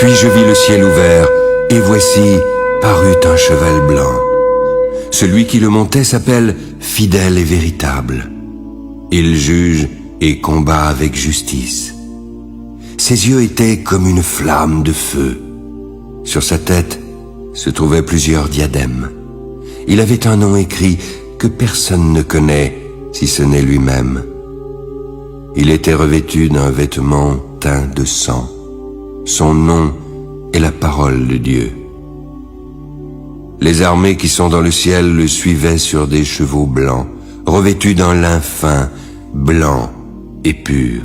Puis je vis le ciel ouvert, et voici parut un cheval blanc. Celui qui le montait s'appelle Fidèle et Véritable. Il juge et combat avec justice. Ses yeux étaient comme une flamme de feu. Sur sa tête se trouvaient plusieurs diadèmes. Il avait un nom écrit que personne ne connaît si ce n'est lui-même. Il était revêtu d'un vêtement teint de sang. Son nom est la parole de Dieu. Les armées qui sont dans le ciel le suivaient sur des chevaux blancs, revêtus d'un lin fin, blanc et pur.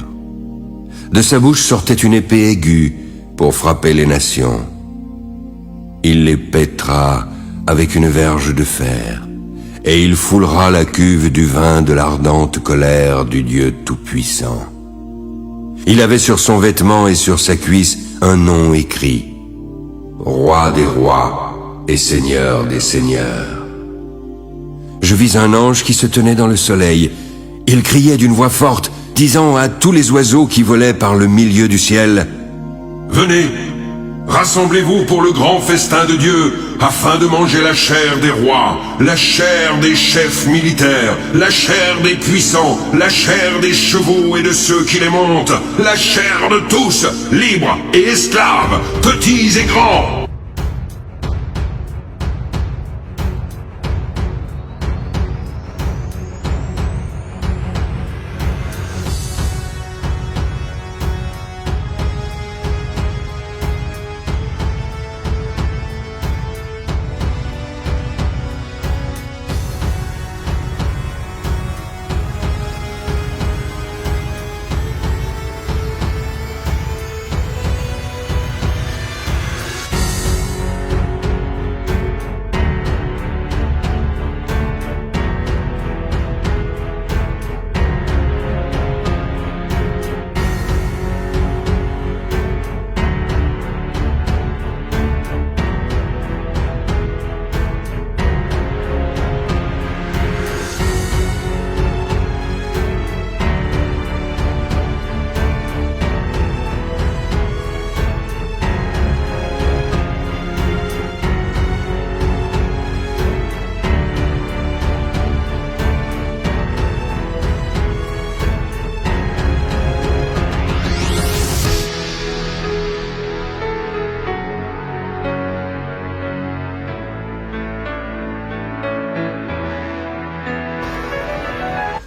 De sa bouche sortait une épée aiguë pour frapper les nations. Il les pètera avec une verge de fer, et il foulera la cuve du vin de l'ardente colère du Dieu Tout-Puissant. Il avait sur son vêtement et sur sa cuisse un nom écrit: Roi des rois et Seigneur des seigneurs. Je vis un ange qui se tenait dans le soleil. Il criait d'une voix forte, disant à tous les oiseaux qui volaient par le milieu du ciel: Venez, rassemblez-vous pour le grand festin de Dieu, afin de manger la chair des rois, la chair des chefs militaires, la chair des puissants, la chair des chevaux et de ceux qui les montent, la chair de tous, libres et esclaves, petits et grands.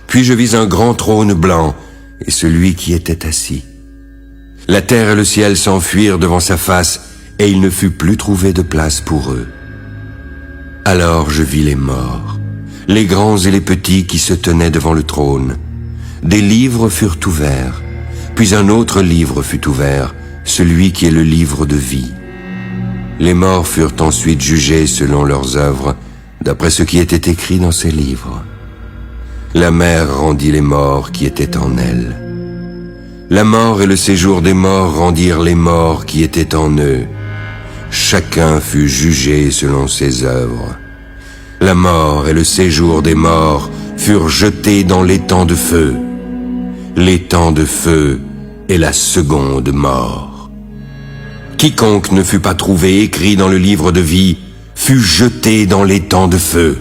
Puis je vis un grand trône blanc et celui qui était assis. La terre et le ciel s'enfuirent devant sa face, et il ne fut plus trouvé de place pour eux. Alors je vis les morts, les grands et les petits qui se tenaient devant le trône. Des livres furent ouverts, puis un autre livre fut ouvert, celui qui est le livre de vie. Les morts furent ensuite jugés selon leurs œuvres, d'après ce qui était écrit dans ces livres. La mer rendit les morts qui étaient en elle. La mort et le séjour des morts rendirent les morts qui étaient en eux. Chacun fut jugé selon ses œuvres. La mort et le séjour des morts furent jetés dans l'étang de feu. L'étang de feu est la seconde mort. Quiconque ne fut pas trouvé écrit dans le livre de vie fut jeté dans l'étang de feu.